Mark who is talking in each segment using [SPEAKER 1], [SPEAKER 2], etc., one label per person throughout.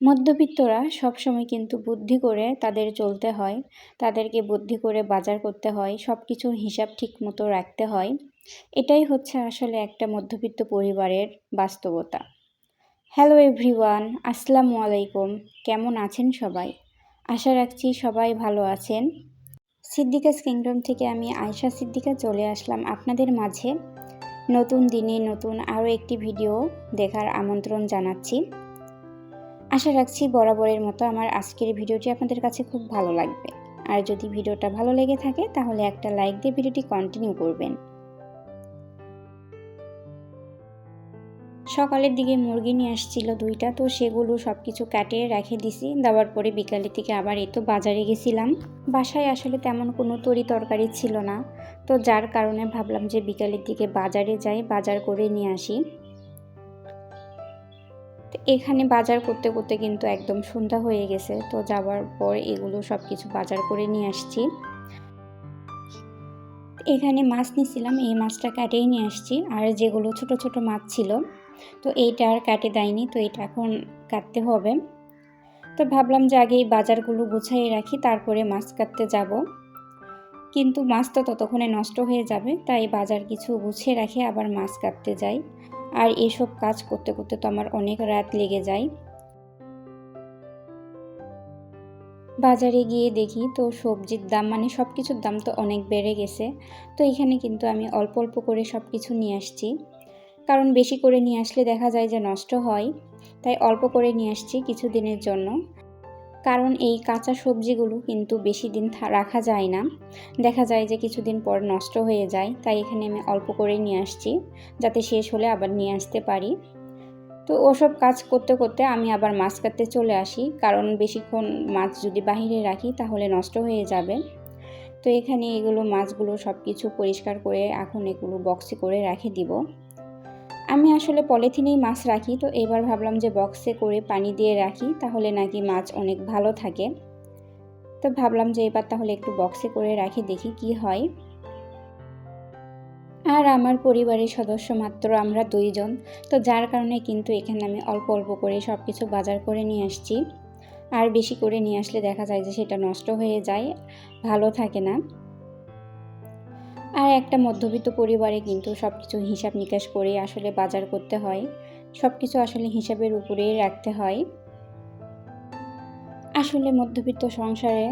[SPEAKER 1] মধ্যবিত্তরা সবসময় কিন্তু বুদ্ধি করে তাদের চলতে হয়, তাদেরকে বুদ্ধি করে বাজার করতে হয়, সব কিছুর হিসাব ঠিকমতো রাখতে হয়। এটাই হচ্ছে আসলে একটা মধ্যবিত্ত পরিবারের বাস্তবতা। হ্যালো এভরিওয়ান, আসসালামু আলাইকুম। কেমন আছেন সবাই? আশা রাখছি সবাই ভালো আছেন। সিদ্দিকাস কিংডম থেকে আমি আয়েশা সিদ্দিকা চলে আসলাম আপনাদের মাঝে। নতুন দিনে নতুন আরও একটি ভিডিও দেখার আমন্ত্রণ জানাচ্ছি। আশা রাখছি বরাবরের মতো আমার আজকের ভিডিওটি আপনাদের কাছে খুব ভালো লাগবে। আর যদি ভিডিওটা ভালো লেগে থাকে তাহলে একটা লাইক দিয়ে ভিডিওটি কন্টিনিউ করবেন। সকালের দিকে মুরগি নিয়ে আসছিল 2টা, তো সেগুলো সব কিছু কাটিয়ে রেখে দিছি। দেওয়ার পরে বিকালের দিকে আবার এই তো বাজারে গেছিলাম। বাসায় আসলে তেমন কোনো তরি তরকারি ছিল না, তো যার কারণে ভাবলাম যে বিকালের দিকে বাজারে যাই, বাজার করে নিয়ে আসি। এখানে বাজার করতে করতে কিন্তু একদম সন্ধ্যা হয়ে গেছে, তো যাওয়ার পর এগুলো সব কিছু বাজার করে নিয়ে আসছি। এখানে মাছ নিয়েছিলাম, এই মাছটা কাটেই নিয়ে আসছি। আর যেগুলো ছোট ছোট মাছ ছিল, তো এইটা আর কাটে দেয়নি, তো এটা এখন কাটতে হবে। তো ভাবলাম যে আগে এই বাজারগুলো গুছাইয়ে রাখি, তারপরে মাছ কাটতে যাব। কিন্তু মাছ তো ততক্ষণে নষ্ট হয়ে যাবে, তাই বাজার কিছু গুছিয়ে রাখি আবার মাছ কাটতে যাই। আর এসব কাজ করতে করতে তো আমার অনেক রাত লেগে যায়। বাজারে গিয়ে দেখি তো সবজির দাম মানে সব কিছুর দাম তো অনেক বেড়ে গেছে। তো এখানে কিন্তু আমি অল্প অল্প করে সব কিছু নিয়ে আসছি, কারণ বেশি করে নিয়ে আসলে দেখা যায় যে নষ্ট হয়। তাই অল্প করে নিয়ে আসছি কিছুদিনের জন্য, কারণ এই কাঁচা সবজিগুলো কিন্তু বেশি দিন রাখা যায় না, দেখা যায় যে কিছুদিন পর নষ্ট হয়ে যায়। তাই এখানে আমি অল্প করে নিয়ে আসছি, যাতে শেষ হলে আবার নিয়ে আসতে পারি। তো ওসব কাজ করতে করতে আমি আবার মাছ কাটতে চলে আসি, কারণ বেশিক্ষণ মাছ যদি বাহিরে রাখি তাহলে নষ্ট হয়ে যাবে। তো এখানে এগুলো মাছগুলো সব কিছু পরিষ্কার করে এখন এগুলো বক্সে করে রেখে দিব। আমি আসলে পলিথিনেই মাছ রাখি, তো এবার ভাবলাম যে বক্সে করে পানি দিয়ে রাখি, তাহলে নাকি মাছ অনেক ভালো থাকে। তো ভাবলাম যে এবার তাহলে একটু বক্সে করে রাখি, দেখি কি হয়। আর আমার পরিবারের সদস্য মাত্র আমরা 2 জন, তো যার কারণে কিন্তু এখানে আমি অল্প অল্প করে সব কিছু বাজার করে নিয়ে আসছি। আর বেশি করে নিয়ে আসলে দেখা যায় যে সেটা নষ্ট হয়ে যায়, ভালো থাকে না। আর একটা মধ্যবিত্ত পরিবারে কিন্তু সব কিছু হিসাব নিকাশ করে আসলে বাজার করতে হয়, সব কিছু আসলে হিসাবের উপরেই রাখতে হয়। আসলে মধ্যবিত্ত সংসারে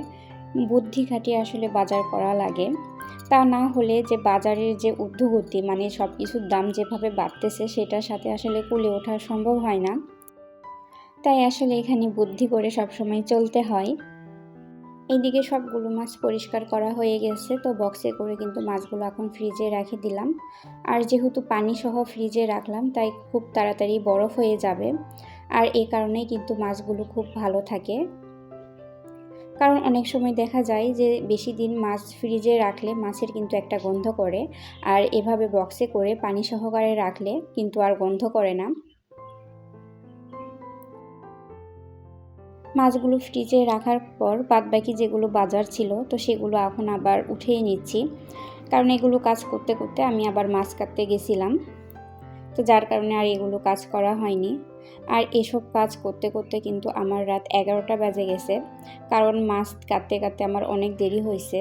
[SPEAKER 1] বুদ্ধি খাটিয়ে আসলে বাজার করা লাগে, তা না হলে যে বাজারের যে ঊর্ধ্বগতি মানে সব কিছুর দাম যেভাবে বাড়তেছে সেটার সাথে আসলে কুলে ওঠা সম্ভব হয় না। তাই আসলে এখানে বুদ্ধি করে সবসময় চলতে হয়। এইদিকে সবগুলো মাছ পরিষ্কার করা হয়ে গেছে, তো বক্সে করে কিন্তু মাছগুলো এখন ফ্রিজে রেখে দিলাম। আর যেহেতু পানি সহ ফ্রিজে রাখলাম তাই খুব তাড়াতাড়ি বরফ হয়ে যাবে, আর এই কারণেই কিন্তু মাছগুলো খুব ভালো থাকে। কারণ অনেক সময় দেখা যায় যে বেশি দিন মাছ ফ্রিজে রাখলে মাছের কিন্তু একটা গন্ধ করে, আর এভাবে বক্সে করে পানি সহকারে রাখলে কিন্তু আর গন্ধ করে না। মাছগুলো ফ্রিজে রাখার পর বাদবাকি যেগুলো বাজার ছিল তো সেগুলো এখন আবার উঠিয়ে নিচ্ছি, কারণ এগুলো কাজ করতে করতে আমি আবার মাছ কাটতে গেছিলাম, তো যার কারণে আর এগুলো কাজ করা হয়নি। আর এসব কাজ করতে করতে কিন্তু আমার রাত 11টা বেজে গেছে, কারণ মাছ কাটতে কাটতে আমার অনেক দেরি হয়েছে।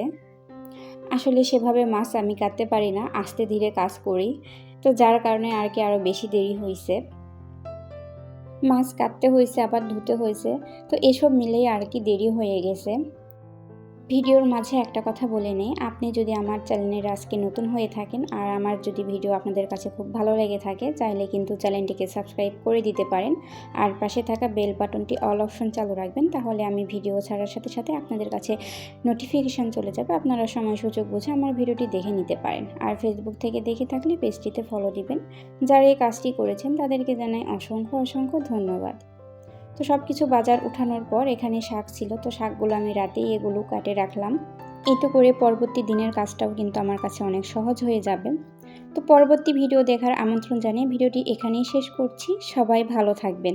[SPEAKER 1] আসলে সেভাবে মাছ আমি কাটতে পারি না, আস্তে ধীরে কাজ করি, তো যার কারণে আর কি আরও বেশি দেরি হয়েছে। মাছ কাটতে হয়েছে আবার ধুতে হয়েছে, তো এসব মিলেই আর কি দেরি হয়ে গেছে। ভিডিওর মাঝে একটা কথা বলে নেই, আপনি যদি আমার চ্যানেলের আজকে নতুন হয়ে থাকেন আর আমার যদি ভিডিও আপনাদের কাছে খুব ভালো লেগে থাকে, চাইলে কিন্তু চ্যানেলটিকে সাবস্ক্রাইব করে দিতে পারেন। আর পাশে থাকা বেল বাটনটি অল অপশন চালু রাখবেন, তাহলে আমি ভিডিও ছাড়ার সাথে সাথে আপনাদের কাছে নোটিফিকেশান চলে যাবে, আপনারা সময় সুযোগ বুঝে আমার ভিডিওটি দেখে নিতে পারেন। আর ফেসবুক থেকে দেখে থাকলে পেজটিতে ফলো দিবেন। যারা এই কাজটি করেছেন তাদেরকে জানাই অসংখ্য অসংখ্য ধন্যবাদ। তো সব কিছু বাজার উঠানোর পর এখানে শাক ছিল, তো শাকগুলো আমি রাতেই এগুলো কাটে রাখলাম। এতে করে পরবর্তী দিনের কাজটাও কিন্তু আমার কাছে অনেক সহজ হয়ে যাবে। তো পরবর্তী ভিডিও দেখার আমন্ত্রণ জানিয়ে ভিডিওটি এখানেই শেষ করছি। সবাই ভালো থাকবেন।